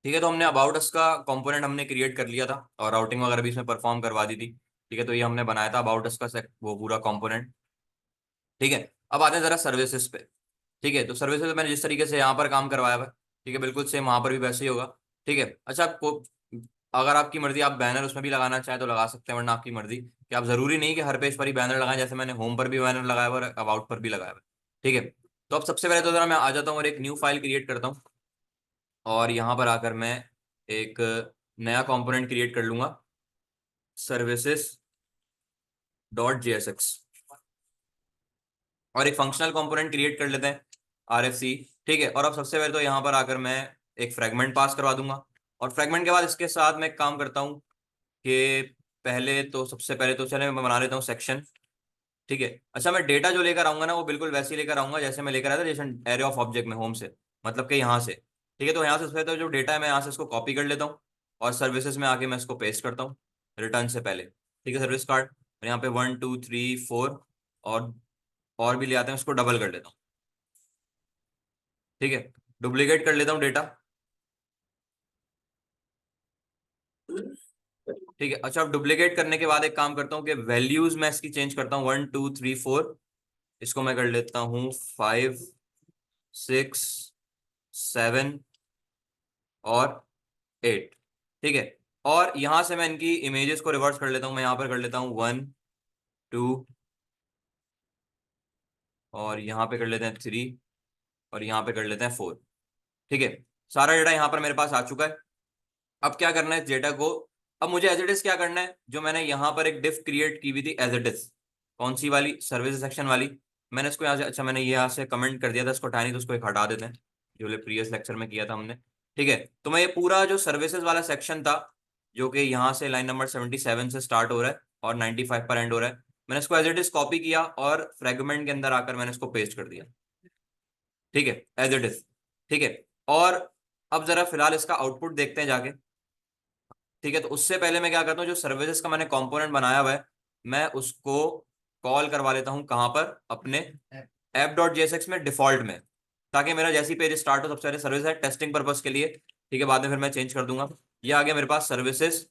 ठीक है, तो हमने अबाउट अस का कंपोनेंट हमने क्रिएट कर लिया था और राउटिंग वगैरह भी इसमें परफॉर्म करवा दी थी। ठीक है, तो ये हमने बनाया था अबाउट अस का वो पूरा कंपोनेंट। ठीक है, अब आते हैं जरा सर्विसेज पे। ठीक है, तो सर्विसेज मैंने जिस तरीके से यहाँ पर काम करवाया हुआ है, ठीक है, बिल्कुल सेम वहां पर भी वैसे ही होगा। ठीक है, अच्छा आपको, अगर आपकी मर्जी आप बैनर उसमें भी लगाना चाहें तो लगा सकते हैं, वरना आपकी मर्जी कि आप जरूरी नहीं कि हर पेज पर ही बैनर लगाएं, जैसे मैंने होम पर भी बैनर लगाया हुआ है और अबाउट पर भी लगाया हुआ है। ठीक है, तो अब सबसे पहले तो जरा मैं आ जाता हूँ और एक न्यू फाइल क्रिएट करता हूँ, और यहाँ पर आकर मैं एक नया कंपोनेंट क्रिएट कर लूंगा, सर्विसेज डॉट जेएसएक्स, और एक फंक्शनल कंपोनेंट क्रिएट कर लेते हैं, आरएफसी। ठीक है, और अब सबसे पहले तो यहाँ पर आकर मैं एक फ्रेगमेंट पास करवा दूंगा, और फ्रेगमेंट के बाद इसके साथ मैं एक काम करता हूँ कि पहले तो सबसे पहले तो चले मैं बना लेता हूँ सेक्शन। ठीक है, अच्छा मैं डेटा जो लेकर आऊंगा ना वो बिल्कुल वैसे ही लेकर आऊंगा जैसे मैं लेकर आया था जैसे एरे ऑफ ऑब्जेक्ट में होम से, मतलब कि यहाँ से। ठीक है, तो यहाँ से सबसे पहले तो जो डेटा है मैं यहाँ से इसको कॉपी कर लेता हूँ, और सर्विसेज में आके मैं इसको पेस्ट करता हूँ रिटर्न से पहले। ठीक है, सर्विस कार्ड, और यहाँ पे 1 2 3 4, और भी ले आते हैं, उसको डबल कर लेता हूँ। ठीक है, डुप्लीकेट कर लेता हूँ डेटा। ठीक है, अच्छा अब डुप्लीकेट करने के बाद एक काम करता हूँ कि वैल्यूज मैं इसकी चेंज करता हूँ, 1 2 3 4, इसको मैं कर लेता हूँ 5 6 7 और 8। ठीक है, और यहां से मैं इनकी इमेजेस को रिवर्स कर लेता हूँ, मैं यहाँ पर कर लेता हूँ 1 2, और यहाँ पे कर लेते हैं 3, और यहाँ पे कर लेते हैं 4। ठीक है, सारा डेटा यहाँ पर मेरे पास आ चुका है। अब क्या करना है इस डेटा को, अब मुझे एज इट इज क्या करना है, जो मैंने यहाँ पर एक डिफ क्रिएट की हुई थी एज इट इज, कौन सी वाली, सर्विस सेक्शन वाली, मैंने इसको यहाँ से, अच्छा मैंने ये यहाँ से कमेंट कर दिया था, इसको हटा नहीं तो उसको एक हटा देते हैं, जो प्रीवियस लेक्चर में किया था हमने। ठीक है, तो मैं ये पूरा जो सर्विसेज वाला सेक्शन था, जो कि यहाँ से लाइन नंबर 77 से स्टार्ट हो रहा है और 95 पर एंड हो रहा है, मैंने इसको एज इट इज कॉपी किया और फ्रेगमेंट के अंदर आकर मैंने इसको पेस्ट कर दिया। ठीक है, एज इट इज। ठीक है, और अब जरा फिलहाल इसका आउटपुट देखते हैं जाके। ठीक है, तो उससे पहले मैं क्या करता हूँ, जो सर्विसेज का मैंने कंपोनेंट बनाया हुआ है मैं उसको कॉल करवा लेता हूँ, कहाँ पर, अपने ऐप डॉट जेएसएक्स में डिफॉल्ट में, ताकि मेरा जैसी पेज स्टार्ट हो सबसे पहले सर्विस है टेस्टिंग पर्पज के लिए। ठीक है, बाद में फिर मैं चेंज कर दूंगा। ये आ गया मेरे पास सर्विसेज।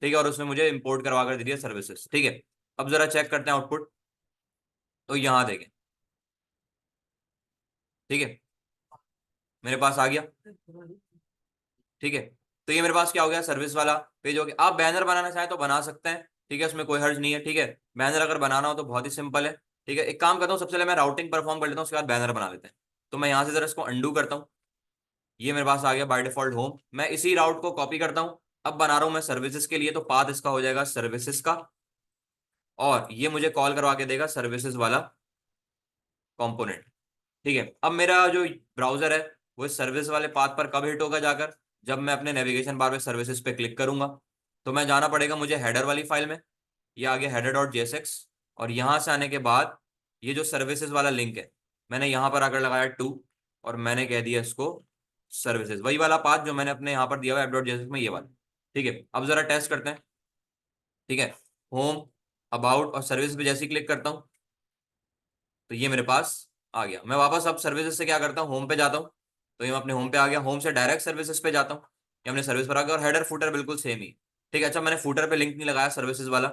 ठीक है, और उसने मुझे इंपोर्ट करवा कर दे दिया सर्विसेज। ठीक है, अब जरा चेक करते हैं आउटपुट, तो यहाँ देखें। ठीक है, मेरे पास आ गया। ठीक है, तो ये मेरे पास क्या हो गया, सर्विस वाला पेज हो गया। आप बैनर बनाना चाहें तो बना सकते हैं, ठीक है, उसमें कोई हर्ज नहीं है। ठीक है, बैनर अगर बनाना हो तो बहुत ही सिंपल है। ठीक है, एक काम करता हूँ, सबसे पहले मैं राउटिंग परफॉर्म कर लेता हूँ, उसके बाद बैनर बना लेते हैं। तो मैं यहाँ से जरा इसको अंडू करता हूँ, ये मेरे पास आ गया बाय डिफॉल्ट होम, मैं इसी राउट को कॉपी करता हूँ, अब बना रहा हूँ मैं सर्विसेज के लिए, तो पाथ इसका हो जाएगा सर्विसेज का, और ये मुझे कॉल करवा के देगा सर्विसेज वाला कंपोनेंट। ठीक है, अब मेरा जो ब्राउजर है वो इस सर्विस वाले पाथ पर कब हिट होगा जाकर, जब मैं अपने नेविगेशन बार में सर्विसेज पे क्लिक करूंगा। तो मैं जाना पड़ेगा मुझे हेडर वाली फाइल में, ये आ गया हेडर डॉट जेएसएक्स, और यहां से आने के बाद ये जो सर्विसेज वाला लिंक है मैंने यहां पर आकर लगाया टू, और मैंने कह दिया इसको सर्विसेज, वही वाला पाथ जो मैंने अपने यहाँ पर दिया हुआ है ऐप डॉट जेएसएक्स में, ये वाला। ठीक है, अब जरा टेस्ट करते हैं। ठीक है, होम, अबाउट और सर्विस पे जैसे ही क्लिक करता हूँ तो ये मेरे पास आ गया। मैं वापस अब सर्विसेज से क्या करता हूँ, होम पे जाता हूँ, तो ये मैं अपने होम पे आ गया, होम से डायरेक्ट सर्विसेज पे जाता हूँ, ये अपने सर्विस पर आ गया, और हेडर फुटर बिल्कुल सेम ही। ठीक है, अच्छा मैंने फुटर पे लिंक नहीं लगाया सर्विसेज वाला,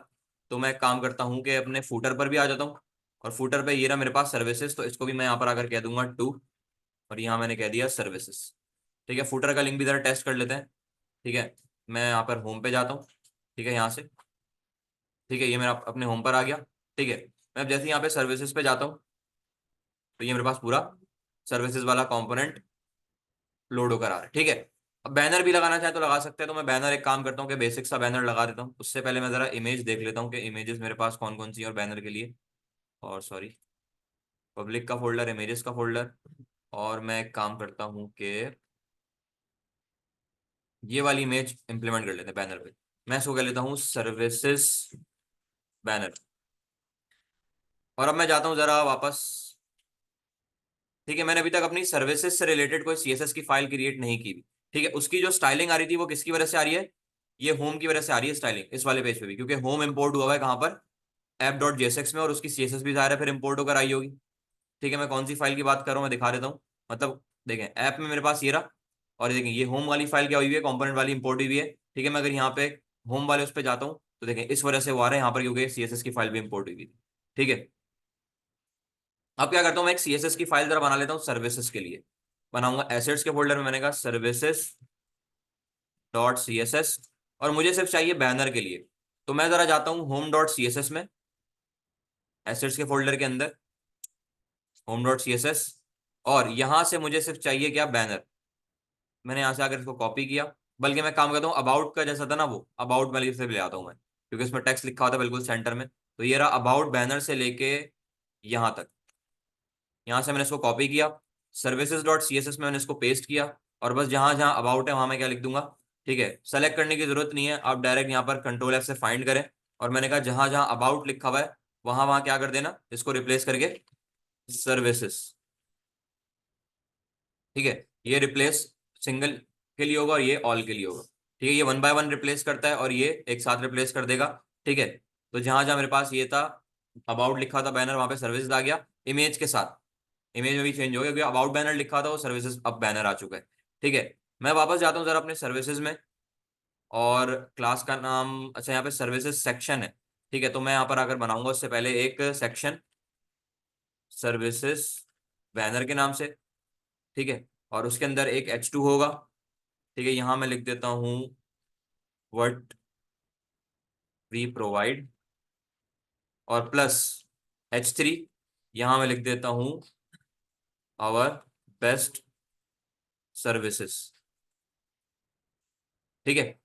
तो मैं एक काम करता हूँ कि अपने फुटर पर भी आ जाता हूँ, और फुटर पे ये रहा मेरे पास सर्विसेज, तो इसको भी मैं यहाँ पर आकर कह दूंगा टू, और यहाँ मैंने कह दिया सर्विसेज। ठीक है, फुटर का लिंक भी जरा टेस्ट कर लेते हैं। ठीक है, मैं यहाँ पर होम पे जाता हूँ, ठीक है, यहाँ से। ठीक है, ये मेरा अपने होम पर आ गया। ठीक है, मैं अब जैसे यहाँ पे सर्विसेज पे जाता हूँ तो ये मेरे पास पूरा सर्विसेज वाला कंपोनेंट लोड होकर आ रहा है। ठीक है, अब बैनर भी लगाना चाहे तो लगा सकते हैं, तो मैं बैनर एक काम करता हूँ कि बेसिक सा बैनर लगा देता हूँ। उससे पहले मैं जरा इमेज देख लेता हूँ कि इमेजेस मेरे पास कौन कौन सी है, और बैनर के लिए, और सॉरी, पब्लिक का फोल्डर, इमेजेस का फोल्डर, और मैं एक काम करता हूँ कि ये वाली इमेज इंप्लीमेंट कर लेते हैं बैनर पे। मैं इसको कर लेता हूँ सर्विसेज बैनर, और अब मैं जाता हूँ जरा वापस। ठीक है, मैंने अभी तक अपनी सर्विसेज से रिलेटेड कोई सीएसएस की फाइल क्रिएट नहीं की भी। ठीक है, उसकी जो स्टाइलिंग आ रही थी वो किसकी वजह से आ रही है, ये होम की वजह से आ रही है स्टाइलिंग इस वाले पेज पे भी, क्योंकि होम इंपोर्ट हुआ है कहाँ पर, ऐप डॉट जेएसएक्स में, और उसकी सीएसएस भी ज़ाहिर है फिर इंपोर्ट होकर आई होगी। ठीक है, मैं कौन सी फाइल की बात कर रहा हूँ मैं दिखा देता हूँ, मतलब देखें ऐप में मेरे पास ये रहा, और देखें ये होम वाली फाइल क्या हुई है, कंपोनेंट वाली इंपोर्ट हुई है। ठीक है, मैं अगर यहाँ पे होम वाले उस पर जाता हूँ तो देखें इस वजह से वो आ रहा है यहाँ पर, क्योंकि सीएसएस की फाइल भी इंपोर्ट हुई थी। ठीक है, अब क्या करता हूँ, मैं एक सीएसएस की फाइल जरा बना लेता हूँ सर्विसेज के लिए। बनाऊंगा एसेट्स के फोल्डर में, मैंने कहा services dot C S S, और मुझे सिर्फ चाहिए बैनर के लिए। तो मैं जरा जाता हूँ home dot C S S में, एसेट्स के फोल्डर के अंदर home dot C S S, और यहां से मुझे सिर्फ चाहिए क्या, बैनर। मैंने यहाँ से आकर इसको कॉपी किया, बल्कि मैं काम करता हूँ अबाउट का जैसा था ना, वो अबाउट वाली से ले आता हूँ मैं, क्योंकि उसमें टेक्स्ट लिखा होता है बिल्कुल सेंटर में। तो ये रहा अबाउट बैनर से लेके यहाँ तक। यहाँ से मैंने इसको कॉपी किया, services dot C S S में मैंने इसको पेस्ट किया, और बस जहां जहां अबाउट है वहां मैं क्या लिख दूंगा। ठीक है, सेलेक्ट करने की जरूरत नहीं है, आप डायरेक्ट यहाँ पर कंट्रोल एफ से फाइंड करें, और मैंने कहा जहां जहां अबाउट लिखा हुआ है वहां वहां क्या कर देना, इसको रिप्लेस करके सर्विसेज। ठीक है, ये रिप्लेस सिंगल के लिए होगा और ये ऑल के लिए होगा। ठीक है, ये वन बाय वन रिप्लेस करता है और ये एक साथ रिप्लेस कर देगा। ठीक है, तो जहां जहां मेरे पास ये था अबाउट लिखा था बैनर, वहां पे सर्विसेज आ गया इमेज के साथ। इमेज में भी चेंज हो गया, क्योंकि अबाउट बैनर लिखा था वो सर्विसेज अब बैनर आ चुका है। ठीक है, मैं वापस जाता हूँ जरा अपने सर्विसेज में, और क्लास का नाम, अच्छा यहाँ पे सर्विसेज सेक्शन है। ठीक है, तो मैं यहाँ पर आकर बनाऊंगा उससे पहले एक सेक्शन सर्विसेज बैनर के नाम से। ठीक है, और उसके अंदर एक H2 होगा। ठीक है, यहाँ मैं लिख देता हूँ व्हाट वी प्रोवाइड, और प्लस H3, यहाँ मैं लिख देता हूँ आवर बेस्ट सर्विसेज। ठीक है,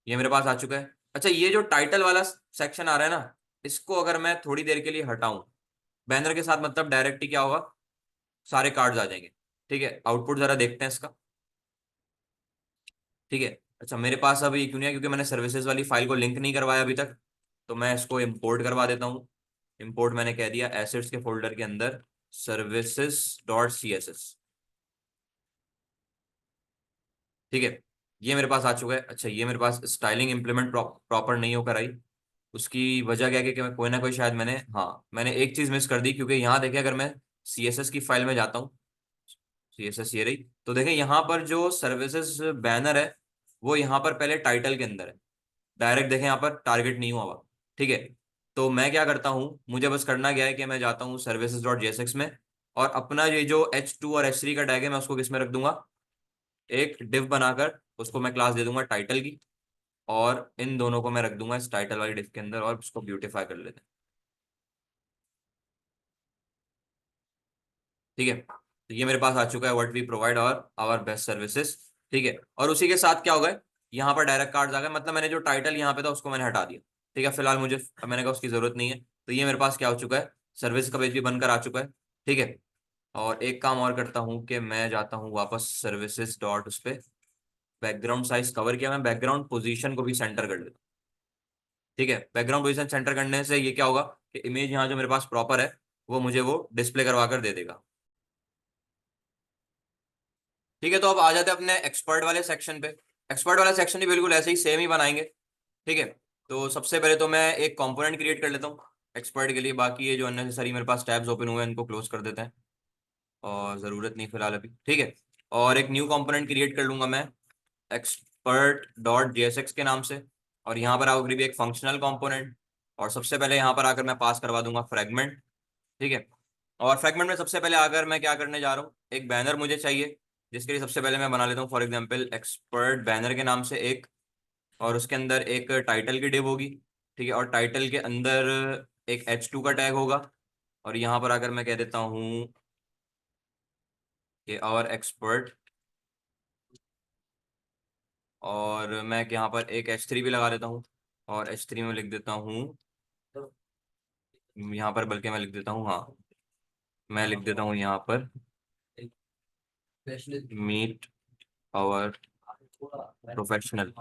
ये मेरे पास आ चुका है। अच्छा, ये जो टाइटल वाला सेक्शन आ रहा है ना, इसको अगर मैं थोड़ी देर के लिए हटाऊं बैनर के साथ, मतलब डायरेक्ट ही क्या होगा, सारे कार्ड्स आ जाएंगे। ठीक है, आउटपुट जरा देखते हैं इसका। ठीक है, अच्छा मेरे पास अभी क्यों नहीं है, क्योंकि मैंने सर्विसेज वाली फाइल को लिंक नहीं करवाया अभी तक। तो मैं इसको इंपोर्ट करवा देता हूँ। इंपोर्ट मैंने कह दिया एसेट्स के फोल्डर के अंदर services dot C S S. ठीक है, ये मेरे पास आ चुका है। अच्छा, ये मेरे पास स्टाइलिंग इंप्लीमेंट प्रॉपर नहीं होकर आई। उसकी वजह क्या है कि मैं कोई ना कोई शायद मैंने एक चीज मिस कर दी, क्योंकि यहाँ देखिए अगर मैं सी एस एस की फाइल में जाता हूँ, सी एस एस ये रही, तो देखें यहाँ पर जो सर्विसेज बैनर है वो यहाँ पर पहले टाइटल के अंदर है, डायरेक्ट देखें यहाँ पर टारगेट नहीं हुआ हुआ। ठीक है, तो मैं क्या करता हूँ, मुझे बस करना क्या है कि मैं जाता हूँ सर्विसेज डॉट जेएसएक्स में, और अपना ये जो H2 और H3 का टैग है मैं उसको किस में रख दूंगा, एक डिव बनाकर उसको मैं क्लास दे दूंगा टाइटल की, और इन दोनों को मैं रख दूंगा इस टाइटल वाली डिव के अंदर, और उसको ब्यूटीफाई कर लेते हैं। ठीक है, तो ये मेरे पास आ चुका है व्हाट वी प्रोवाइड और आवर बेस्ट सर्विसेज। ठीक है, और उसी के साथ क्या होगा, यहाँ पर डायरेक्ट कार्ड्स आ गए, मतलब मैंने जो टाइटल यहाँ पे था उसको मैंने हटा दिया। ठीक है, फिलहाल मुझे, अब मैंने कहा उसकी जरूरत नहीं है, तो ये मेरे पास क्या हो चुका है, सर्विस का पेज भी बनकर आ चुका है। ठीक है, और एक काम और करता हूँ कि मैं जाता हूँ वापस सर्विसेज डॉट उस पर, बैकग्राउंड साइज कवर किया, मैं बैकग्राउंड पोजीशन को भी सेंटर कर देता हूँ। ठीक है, बैकग्राउंड पोजीशन सेंटर करने से ये क्या होगा कि इमेज यहाँ जो मेरे पास प्रॉपर है वो मुझे वो डिस्प्ले करवा कर दे देगा। ठीक है, तो अब आ जाते हैं अपने एक्सपर्ट वाले सेक्शन पे। एक्सपर्ट वाला सेक्शन भी बिल्कुल ऐसे ही सेम ही बनाएंगे। ठीक है, तो सबसे पहले तो मैं एक कंपोनेंट क्रिएट कर लेता हूँ एक्सपर्ट के लिए, बाकी ये जो अननेसेसरी मेरे पास टैब्स ओपन हुए हैं इनको क्लोज कर देते हैं, और ज़रूरत नहीं फिलहाल अभी। ठीक है, और एक न्यू कंपोनेंट क्रिएट कर लूंगा मैं एक्सपर्ट डॉट जेएसएक्स के नाम से, और यहाँ पर आकर भी एक फंक्शनल कंपोनेंट, और सबसे पहले यहाँ पर आकर मैं पास करवा दूंगा फ्रेगमेंट। ठीक है, और फ्रेगमेंट में सबसे पहले आकर मैं क्या करने जा रहा हूँ, एक बैनर मुझे चाहिए, जिसके लिए सबसे पहले मैं बना लेता हूँ फॉर एग्जांपल एक्सपर्ट बैनर के नाम से एक, और उसके अंदर एक टाइटल की डिव होगी। ठीक है, और टाइटल के अंदर एक H2 का टैग होगा, और यहाँ पर आकर मैं कह देता हूँ कि और एक्सपर्ट, और मैं यहाँ पर एक H3 भी लगा देता हूँ, और H3 में लिख देता हूँ, यहाँ पर बल्कि मैं लिख देता हूँ, हाँ मैं लिख देता हूँ यहाँ पर मीट आवर प्रोफेशनल।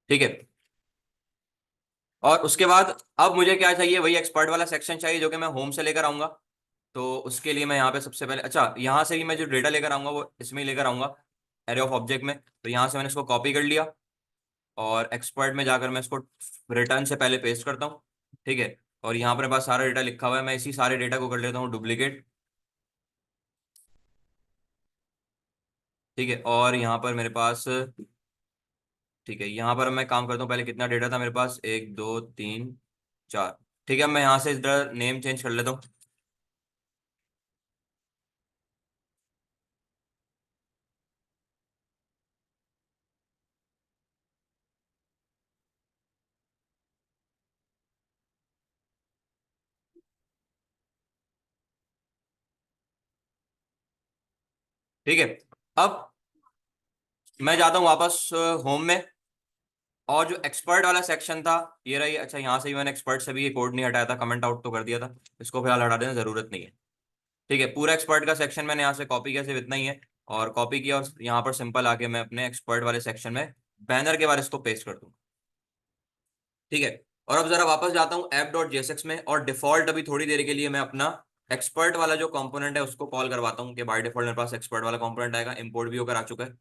ठीक है, और उसके बाद अब मुझे क्या चाहिए, वही एक्सपर्ट वाला सेक्शन चाहिए जो कि मैं होम से लेकर आऊंगा। तो उसके लिए मैं यहाँ पे सबसे पहले, अच्छा यहाँ से भी मैं जो डेटा लेकर आऊंगा वो इसमें ही लेकर आऊंगा, एरे ऑफ ऑब्जेक्ट में। तो यहाँ से मैंने इसको कॉपी कर लिया, और एक्सपर्ट में जाकर मैं इसको रिटर्न से पहले पेस्ट करता हूँ। ठीक है, और यहाँ पर मेरे पास सारा डेटा लिखा हुआ है, मैं इसी सारे डेटा को कर लेता हूँ डुप्लीकेट। ठीक है, और यहाँ पर मेरे पास, ठीक है, यहाँ पर मैं काम करता हूँ, पहले कितना डेटा था मेरे पास, 1 2 3 4। ठीक है, अब मैं यहाँ से इधर नेम चेंज कर लेता हूँ। ठीक है, अब मैं जाता हूँ वापस होम में, और जो एक्सपर्ट वाला सेक्शन था ये रही। अच्छा, यहाँ से ही मैंने एक्सपर्ट से भी ये कोड नहीं हटाया था, कमेंट आउट तो कर दिया था, इसको फिलहाल हटा देना, जरूरत नहीं है। ठीक है, पूरा एक्सपर्ट का सेक्शन मैंने यहाँ से कॉपी किया, सिर्फ इतना ही है। और कॉपी किया, और यहाँ पर सिंपल आके मैं अपने एक्सपर्ट वाले सेक्शन में बैनर के बारे इसको पेस्ट कर दूँ। ठीक है, और अब जरा वापस जाता हूँ ऐप डॉट जेएसएक्स में, और डिफॉल्ट अभी थोड़ी देर के लिए मैं अपना एक्सपर्ट वाला जो कंपोनेंट है उसको कॉल करवाता हूँ, कि बाय डिफॉल्ट मेरे पास एक्सपर्ट वाला कंपोनेंट आएगा, इंपोर्ट भी होकर आ चुका है।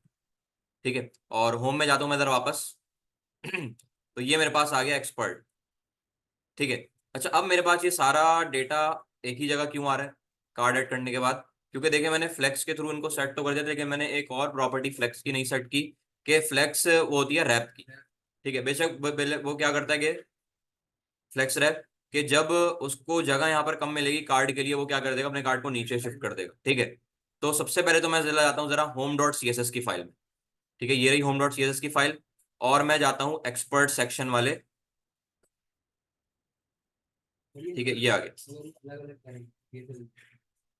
ठीक है, और होम में जाता हूँ मैं जरा वापस। तो ये मेरे पास आ गया एक्सपर्ट। ठीक है, अच्छा, अब मेरे पास ये सारा डेटा एक ही जगह क्यों आ रहा है कार्ड ऐड करने के बाद? क्योंकि देखिए, मैंने फ्लेक्स के थ्रू इनको सेट तो कर दिया था, लेकिन मैंने एक और प्रॉपर्टी फ्लेक्स की नहीं सेट की, कि फ्लेक्स वो होती है रैप की। ठीक है, बेशक वो क्या करता है कि फ्लेक्स रैप, कि जब उसको जगह यहाँ पर कम मिलेगी कार्ड के लिए, वो क्या कर देगा, अपने कार्ड को नीचे शिफ्ट कर देगा। ठीक है, तो सबसे पहले तो मैं चला जाता हूँ जरा home dot C S S की फाइल में। ठीक है, ये रही home dot C S S की फाइल, और मैं जाता हूँ एक्सपर्ट सेक्शन वाले। ठीक है, ये आ गया,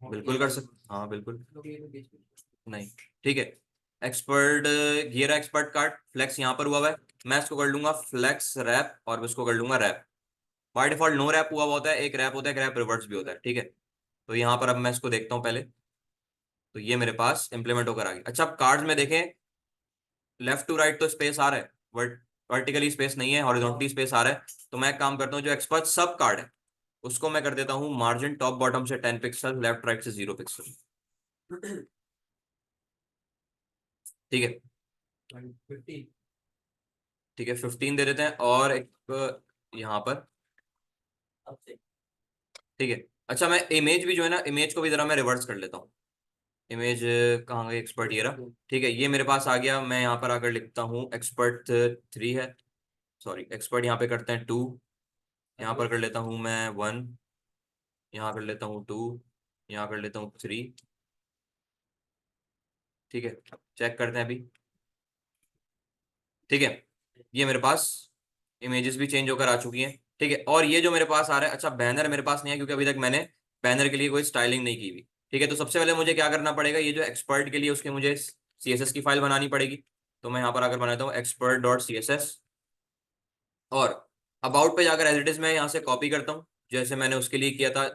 बिल्कुल कर सकते, हाँ बिल्कुल, नहीं, ठीक है। एक्सपर्ट, ये रहा एक्सपर्ट कार्ड, फ्लेक्स यहाँ पर हुआ है। मैं इसको कर लूंगा फ्लेक्स रैप, और इसको कर लूंगा wrap. By default no wrap हुआ होता है, एक रैप होता है, एक रैप रिवर्स भी होता है। ठीक है, तो यहाँ पर अब मैं इसको देखता हूँ पहले। तो ये मेरे पास इंप्लीमेंट होकर आ गया। अच्छा, अब कार्ड्स में देखें, लेफ्ट टू राइट तो स्पेस आ रहा है, बट वर्टिकली स्पेस नहीं है, हॉरिजॉन्टली स्पेस आ रहा है। तो मैं एक काम करता हूँ, जो एक्सपर्ट सब कार्ड है उसको मैं कर देता हूँ मार्जिन टॉप बॉटम से 10 पिक्सल, लेफ्ट राइट से 0 पिक्सल। ठीक है, ठीक है, 15 दे देते हैं, और एक यहाँ पर। ठीक है, अच्छा, मैं इमेज भी जो है ना, इमेज को भी जरा मैं रिवर्स कर लेता हूँ। इमेज कहाँ गई, एक्सपर्ट ये रहा। ठीक है, ये मेरे पास आ गया, मैं यहाँ पर आकर लिखता हूँ एक्सपर्ट 3 है, सॉरी एक्सपर्ट यहाँ पे करते हैं 2, यहाँ पर कर लेता हूँ मैं 1, यहाँ कर लेता हूँ 2, यहाँ कर लेता हूँ 3। ठीक है, चेक करते हैं अभी। ठीक है, ये मेरे पास इमेजेस भी चेंज होकर आ चुकी हैं। ठीक है, और ये जो मेरे पास आ रहा है, अच्छा बैनर मेरे पास नहीं है, क्योंकि अभी तक मैंने बैनर के लिए कोई स्टाइलिंग नहीं की हुई। ठीक है, तो सबसे पहले मुझे क्या करना पड़ेगा, ये जो एक्सपर्ट के लिए उसके मुझे सीएसएस की फाइल बनानी पड़ेगी। तो मैं यहाँ पर आकर बनाता हूँ expert dot C S S, और अबाउट पे जाकर एज इट इज मैं यहाँ से कॉपी करता हूँ, जैसे मैंने उसके लिए किया था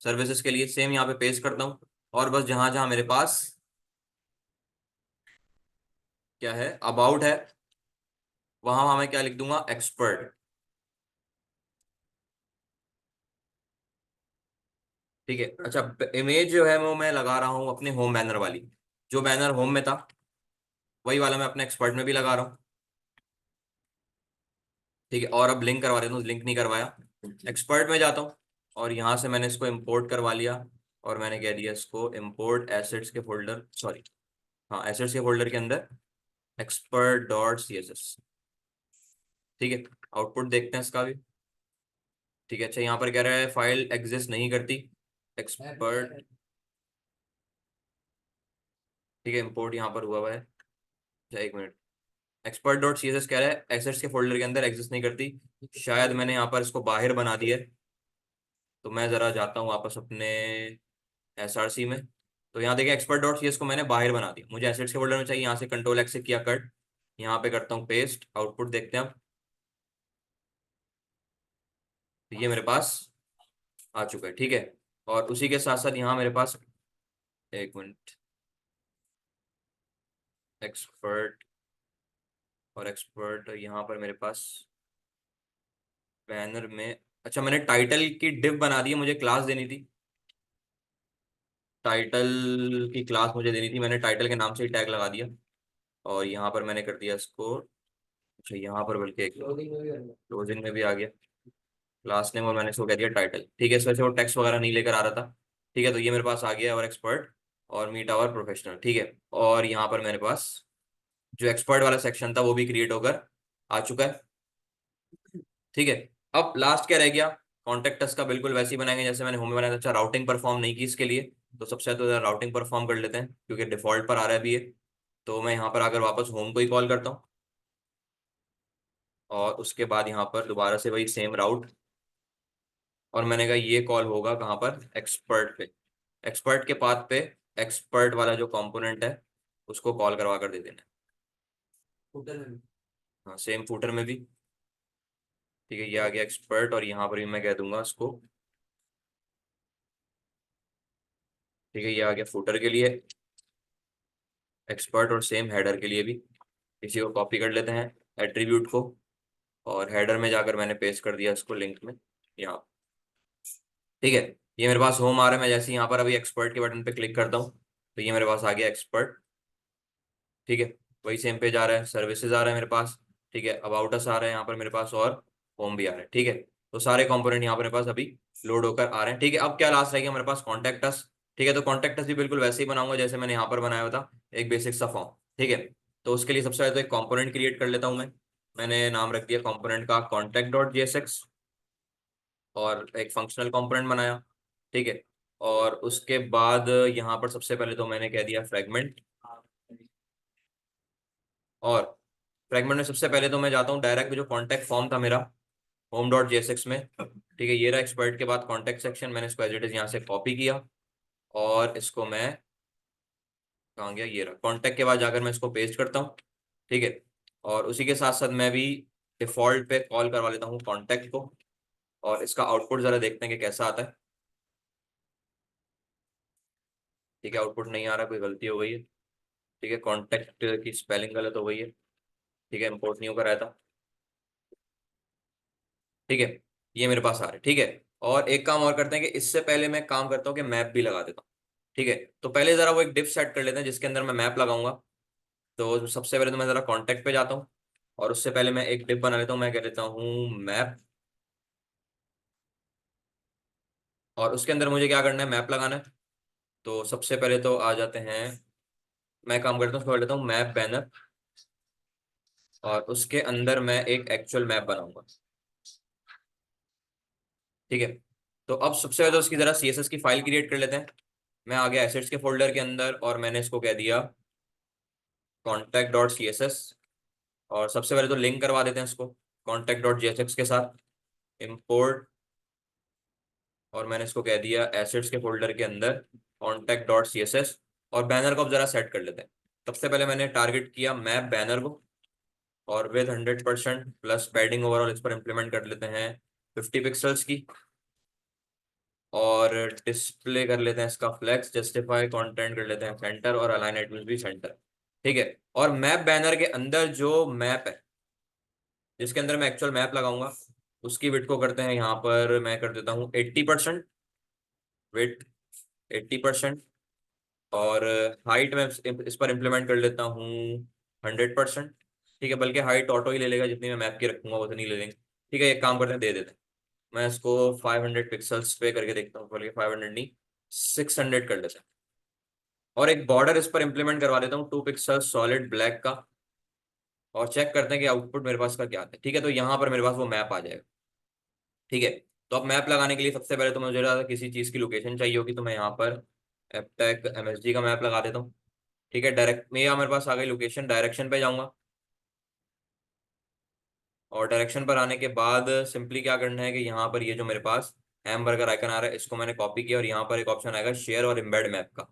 सर्विसेज के लिए, सेम यहाँ पे पेस्ट करता हूँ। और बस जहां जहां मेरे पास क्या है, अबाउट है, वहां वहां मैं क्या लिख दूंगा, एक्सपर्ट। ठीक है, अच्छा, इमेज जो है वो मैं लगा रहा हूँ अपने होम बैनर वाली, जो बैनर होम में था वही वाला मैं अपने एक्सपर्ट में भी लगा रहा हूँ। ठीक है, और अब लिंक करवा देता हूँ, लिंक नहीं करवाया। एक्सपर्ट में जाता हूँ, और यहाँ से मैंने इसको इंपोर्ट करवा लिया, और मैंने कह दिया इसको इंपोर्ट एसेट्स के फोल्डर, सॉरी, हाँ एसेट्स के फोल्डर के अंदर expert dot C S S. ठीक है, आउटपुट देखते हैं इसका भी। ठीक है, अच्छा, यहाँ पर कह रहा है फाइल एग्जिस्ट नहीं करती, एक्सपर्ट। ठीक है, इंपोर्ट यहाँ पर हुआ हुआ है। अच्छा, एक minute, expert dot C S S कह रहा है एसेट्स के फोल्डर के अंदर एग्जिस्ट नहीं करती। शायद मैंने यहाँ पर इसको बाहर बना दिया है। तो मैं जरा जाता हूँ वापस अपने एसआरसी में। तो यहाँ देखिए, एक्सपर्ट डॉट सी एस को मैंने बाहर बना दिया, मुझे एसेट्स के फोल्डर में चाहिए, यहाँ से कंट्रोल एक्स से किया कट, यहाँ पे करता हूँ पेस्ट, आउटपुट देखते हैं अब। तो ये मेरे पास आ चुका है। ठीक है, और उसी के साथ साथ यहाँ मेरे पास, एक मिनट, एक्सपर्ट, और एक्सपर्ट यहाँ पर मेरे पास बैनर में, अच्छा मैंने टाइटल की डिव बना दी है, मुझे क्लास देनी थी, टाइटल की क्लास मुझे देनी थी, मैंने टाइटल के नाम से ही टैग लगा दिया, और यहाँ पर मैंने कर दिया इसको, अच्छा यहाँ पर बल्कि एक क्लोजिंग में भी आ गया क्लास नेम, और मैंने इसको कह दिया टाइटल। ठीक है, इस वजह से वो टेक्स्ट वगैरह नहीं लेकर आ रहा था। ठीक है, तो ये मेरे पास आ गया, और एक्सपर्ट, और मीट आवर प्रोफेशनल, ठीक है। और यहाँ पर मेरे पास जो एक्सपर्ट वाला सेक्शन था वो भी क्रिएट होकर आ चुका है, ठीक है। अब लास्ट क्या रह गया, कॉन्टेक्ट अस का बिल्कुल वैसे ही बनाएंगे जैसे मैंने होम में बनाया था। अच्छा, राउटिंग परफॉर्म नहीं की इसके लिए, तो सबसे पहले तो राउटिंग परफॉर्म कर लेते हैं क्योंकि डिफॉल्ट पर आ रहा है अभी ये। तो मैं यहाँ पर आकर वापस होम को ही कॉल करता हूँ, और उसके बाद यहाँ पर दोबारा से वही सेम राउट, और मैंने कहा ये कॉल होगा कहाँ पर, एक्सपर्ट पे। एक्सपर्ट के पाथ पे एक्सपर्ट वाला जो कंपोनेंट है उसको कॉल करवा कर दे देना। फूटर में भी, हाँ सेम फूटर में भी, ठीक है। ये आ गया एक्सपर्ट, और यहाँ पर भी मैं कह दूंगा उसको, ठीक है। ये आ गया फूटर के लिए एक्सपर्ट, और सेम हेडर के लिए भी। इसी को कॉपी कर लेते हैं एट्रीब्यूट को, और हेडर में जाकर मैंने पेस्ट कर दिया इसको लिंक में यहाँ, ठीक है। ये मेरे पास होम आ रहा है, मैं जैसे ही यहाँ पर अभी एक्सपर्ट के बटन पे क्लिक करता हूँ तो ये मेरे पास आ गया एक्सपर्ट, ठीक है। वही सेम पेज आ रहा है, सर्विसेज आ रहा है मेरे पास, ठीक है। अबाउट अस आ रहा है यहाँ पर मेरे पास, और होम भी आ रहा है, ठीक है। तो सारे कंपोनेंट यहाँ पर मेरे पास अभी लोड होकर आ रहे हैं, ठीक है। अब क्या लास्ट रह गया मेरे पास, कॉन्टेक्ट अस, ठीक है। तो कॉन्टेक्ट अस भी बिल्कुल वैसे ही बनाऊंगा जैसे मैंने यहाँ पर बनाया हुआ था, एक बेसिक सा फॉर्म, ठीक है। तो उसके लिए सबसे पहले तो एक कॉम्पोनेंट क्रिएट कर लेता हूँ मैं। मैंने नाम रख दिया कॉम्पोनेंट का कॉन्टेक्ट डॉट JSX, और एक फंक्शनल कंपोनेंट बनाया, ठीक है। और उसके बाद यहाँ पर सबसे पहले तो मैंने कह दिया फ्रेगमेंट, और फ्रेगमेंट में सबसे पहले तो मैं जाता हूँ डायरेक्ट जो कॉन्टेक्ट फॉर्म था मेरा होम डॉट JSX में, ठीक है। ये रहा एक्सपर्ट के बाद कॉन्टेक्ट सेक्शन, मैंने इसको एज इट इज यहाँ से कॉपी किया, और इसको मैं, कहाँ गया, ये रहा कॉन्टेक्ट के बाद जाकर मैं इसको पेस्ट करता हूँ, ठीक है। और उसी के साथ साथ मैं भी डिफॉल्ट पे कॉल करवा लेता हूँ कॉन्टेक्ट को, और इसका आउटपुट जरा देखते हैं कि कैसा आता है, ठीक है। आउटपुट नहीं आ रहा, कोई गलती हो गई है, ठीक है। कॉन्टेक्ट की स्पेलिंग गलत हो गई है, ठीक है। इम्पोर्ट नहीं होकर आया था, ठीक है। ये मेरे पास आ रहा है, ठीक है। और एक काम और करते हैं कि इससे पहले मैं काम करता हूँ कि मैप भी लगा देता हूँ, ठीक है। तो पहले जरा वो एक डिफ सेट कर लेते हैं जिसके अंदर मैं मैप लगाऊंगा। तो सबसे पहले तो मैं जरा कॉन्टेक्ट पे जाता हूँ, और उससे पहले मैं एक डिफ बना लेता हूँ, मैं कह लेता हूँ मैप, और उसके अंदर मुझे क्या करना है, मैप लगाना है। तो सबसे पहले तो आ जाते हैं, मैं काम करता हूँ उसको कर लेता हूँ मैप बैनर, और उसके अंदर मैं एक एक्चुअल मैप बनाऊंगा, ठीक है। तो अब सबसे पहले तो उसकी जरा CSS की फाइल क्रिएट कर लेते हैं। मैं आ गया एसेट्स के फोल्डर के अंदर, और मैंने इसको कह दिया contact.css, और सबसे पहले तो लिंक करवा देते हैं इसको contact.jsx के साथ, इंपोर्ट, और मैंने इसको कह दिया एसेट्स के फोल्डर के अंदर contact.css। और बैनर को अब जरा सेट कर लेते हैं। सबसे पहले मैंने टारगेट किया मैप बैनर को, और विद 100% प्लस पैडिंग ओवरऑल इस पर इंप्लीमेंट कर लेते हैं 50 पिक्सल्स की, और डिस्प्ले कर लेते हैं इसका फ्लेक्स, जस्टिफाई कंटेंट कर लेते हैं सेंटर, और align it will be centre, ठीक है। और मैप बैनर के अंदर जो मैप है जिसके अंदर मैं एक्चुअल मैप लगाऊंगा उसकी विड्थ को करते हैं यहाँ पर, मैं कर देता हूँ 80% विड्थ, 80%। और हाइट में इस पर इंप्लीमेंट कर लेता हूँ 100%, ठीक है। बल्कि हाइट ऑटो ही ले लेगा, जितनी मैं मैप की रखूंगा वो उतनी ले लेंगे, ठीक है। एक काम करते हैं, दे देते हैं। मैं इसको 500 पिक्सल्स पे करके देखता हूँ, बल्कि 500 नहीं, 600 कर लेते हैं। और एक बॉर्डर इस पर इंप्लीमेंट करवा देता हूँ 2 पिक्सल सॉलिड ब्लैक का, और चेक करते हैं कि आउटपुट मेरे पास का क्या आता है, ठीक है। तो यहाँ पर मेरे पास वो मैप आ जाएगा, ठीक है। तो अब मैप लगाने के लिए सबसे पहले तो मुझे ज़्यादा किसी चीज़ की लोकेशन चाहिए होगी, तो मैं यहाँ पर एपटेक MSG का मैप लगा देता हूँ, ठीक है। डायरेक्ट में यहाँ मेरे पास आ गई लोकेशन, डायरेक्शन पे जाऊंगा, और डायरेक्शन पर आने के बाद सिंपली क्या करना है कि यहाँ पर ये जो मेरे पास हैमबर्गर आइकन आ रहा है इसको मैंने कॉपी किया, और यहाँ पर एक ऑप्शन आएगा शेयर और एम्बेड मैप का,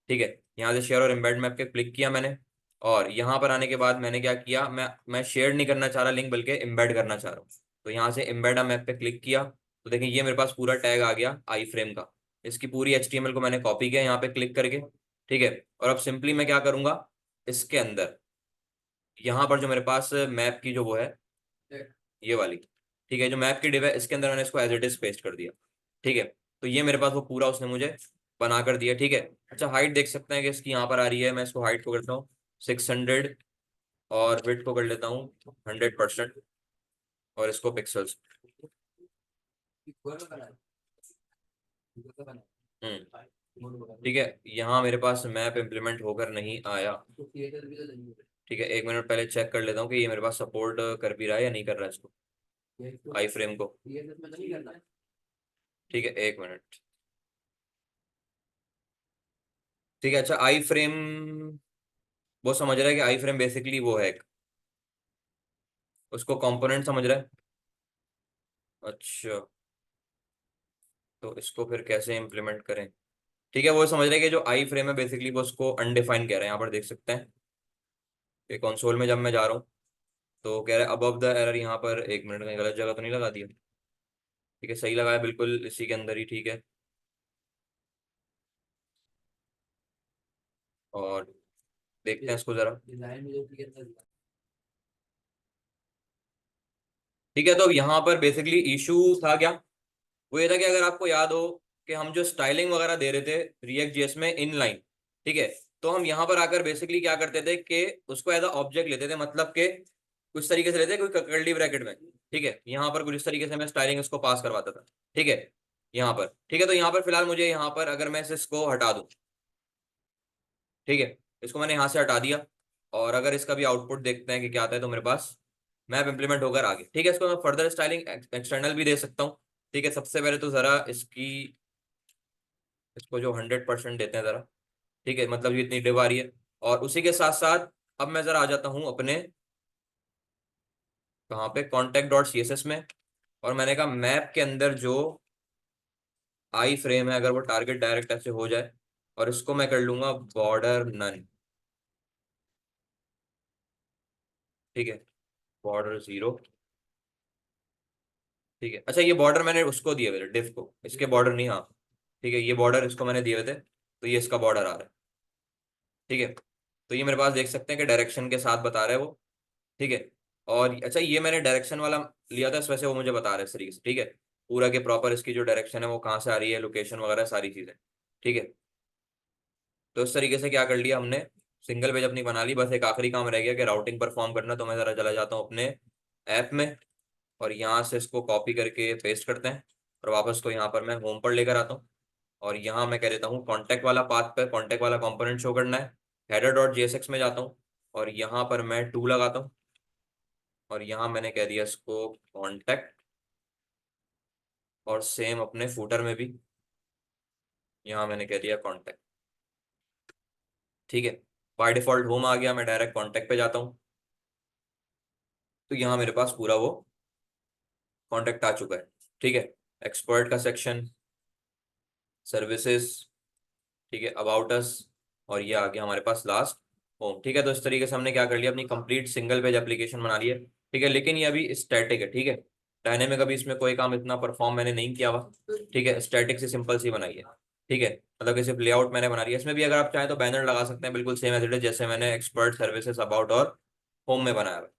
ठीक है। यहाँ से शेयर और एम्बेड मैप के क्लिक किया मैंने, और यहाँ पर आने के बाद मैंने क्या किया, मैं शेयर नहीं करना चाह रहा लिंक, बल्कि एम्बेड करना चाह रहा हूँ। तो यहाँ से एम्बेड मैप पे क्लिक किया, तो देखिए ये मेरे पास पूरा टैग आ गया आई फ्रेम का। इसकी पूरी HTML को मैंने कॉपी किया यहाँ पे क्लिक करके, ठीक है। और अब सिंपली मैं क्या करूंगा, इसके अंदर यहाँ पर जो मेरे पास मैप की जो वो है, ये वाली, ठीक है, जो मैप की डिव है इसके अंदर मैंने इसको एज इट इज पेस्ट कर दिया, ठीक है। तो ये मेरे पास वो पूरा उसने मुझे बना कर दिया, ठीक है। अच्छा, हाइट देख सकते हैं कि इसकी यहाँ पर आ रही है, मैं इसको हाइट को करता हूँ 600, और विड्थ को कर लेता हूँ 100%, और इसको पिक्सल्स, हम्म ठीक है, यहाँ मेरे पास मैप इम्प्लीमेंट होकर नहीं आया। ठीक है, एक मिनट पहले चेक कर लेता हूँ कि ये मेरे पास सपोर्ट कर भी रहा है या नहीं कर रहा है इसको, आई फ्रेम को। ठीक है, एक मिनट। ठीक है, अच्छा आई फ्रेम, वो समझ रहा है कि आई फ्रेम बेसिकली वो है उसको कंपोनेंट समझ रहा है। अच्छा, तो इसको फिर कैसे इम्प्लीमेंट करें। ठीक है, वो समझ रहे हैं कि जो आई फ्रेम है बेसिकली वो उसको अनडिफाइन कह रहे हैं, यहाँ पर देख सकते हैं कि कंसोल में जब मैं जा रहा हूँ तो कह रहा है अबव द एरर। यहाँ पर एक मिनट, में गलत जगह तो नहीं लगा दिया। ठीक है, सही लगाया बिल्कुल, इसी के अंदर ही। ठीक है, और देखते हैं इसको जरा। ठीक है, तो यहाँ पर बेसिकली इशू था क्या, वो ये था कि अगर आपको याद हो कि हम जो स्टाइलिंग वगैरह दे रहे थे रिएक्ट जेएस में इन लाइन, ठीक है, तो हम यहाँ पर आकर बेसिकली क्या करते थे कि उसको एज अ ऑब्जेक्ट लेते थे, मतलब कि कुछ तरीके से लेते कोई कर्ली ब्रैकेट में। ठीक है, यहाँ पर कुछ इस तरीके से मैं स्टाइलिंग इसको पास करवाता था। ठीक है, यहाँ पर ठीक है, तो यहाँ पर फिलहाल मुझे यहाँ पर अगर मैं इसको हटा दूँ, ठीक है, इसको मैंने यहाँ से हटा दिया, और अगर इसका भी आउटपुट देखते हैं कि क्या आता है, तो मेरे पास मैप इंप्लीमेंट होकर आ गया। ठीक है, इसको मैं फर्दर स्टाइलिंग एक्सटर्नल भी दे सकता हूँ। ठीक है, सबसे पहले तो जरा इसको जो 100% देते हैं जरा। ठीक है, मतलब ये इतनी डिव आ रही है, और उसी के साथ साथ अब मैं जरा आ जाता हूँ अपने कहाँ पे contact dot C S S में, और मैंने कहा मैप के अंदर जो आई फ्रेम है अगर वो टारगेट डायरेक्ट ऐसे हो जाए, और इसको मैं कर लूंगा बॉर्डर नन। ठीक है, बॉर्डर जीरो। ठीक है, अच्छा ये बॉर्डर मैंने उसको दिए हुए थे डिफ को, इसके बॉर्डर नहीं, हाँ ठीक है, ये बॉर्डर इसको मैंने दिए हुए थे, तो ये इसका बॉर्डर आ रहा है। ठीक है, तो ये मेरे पास देख सकते हैं कि डायरेक्शन के साथ बता रहा है वो। ठीक है, और अच्छा ये मैंने डायरेक्शन वाला लिया था, इस वजह से वो मुझे बता रहा है इस तरीके से। ठीक है, पूरा के प्रॉपर इसकी जो डायरेक्शन है वो कहाँ से आ रही है, लोकेशन वगैरह सारी चीजें। ठीक है, तो इस तरीके से क्या कर लिया हमने, सिंगल पेज अपनी बना ली। बस एक आखिरी काम रह गया कि राउटिंग परफॉर्म करना, तो मैं जरा चला जाता हूँ अपने ऐप में, और यहाँ से इसको कॉपी करके पेस्ट करते हैं, और वापस को यहाँ पर मैं होम पर लेकर आता हूँ, और यहाँ मैं कह देता हूँ कॉन्टैक्ट वाला पाथ पर कॉन्टैक्ट वाला कंपोनेंट शो करना है। हेडर डॉट जेएसएक्स में जाता हूँ, और यहाँ पर मैं टू लगाता हूँ, और यहाँ मैंने कह दिया इसको कॉन्टैक्ट, और सेम अपने फूटर में भी यहाँ मैंने कह दिया कॉन्टैक्ट। ठीक है, बाय डिफॉल्ट होम आ गया, मैं डायरेक्ट कॉन्टैक्ट पे जाता हूँ, तो यहाँ मेरे पास पूरा वो कॉन्टैक्ट आ चुका है। ठीक है, एक्सपर्ट का सेक्शन, सर्विसेज, ठीक है, अबाउट अस, और ये आ गया हमारे पास लास्ट होम। ठीक है, तो इस तरीके से हमने क्या कर लिया, अपनी कंप्लीट सिंगल पेज एप्लीकेशन बना ली है। ठीक है, लेकिन ये अभी स्टैटिक है। ठीक है, डायनेमिक अभी इसमें कोई काम इतना परफॉर्म मैंने नहीं किया हुआ। ठीक है, स्टैटिक से सिंपल सी बनाई है। ठीक है, मतलब कि सिर्फ लेआउट मैंने बना लिया, इसमें भी अगर आप चाहें तो बैनर लगा सकते हैं, बिल्कुल सेम एज इट इज जैसे मैंने एक्सपर्ट सर्विसेज अबाउट और होम में बनाया हुआ है।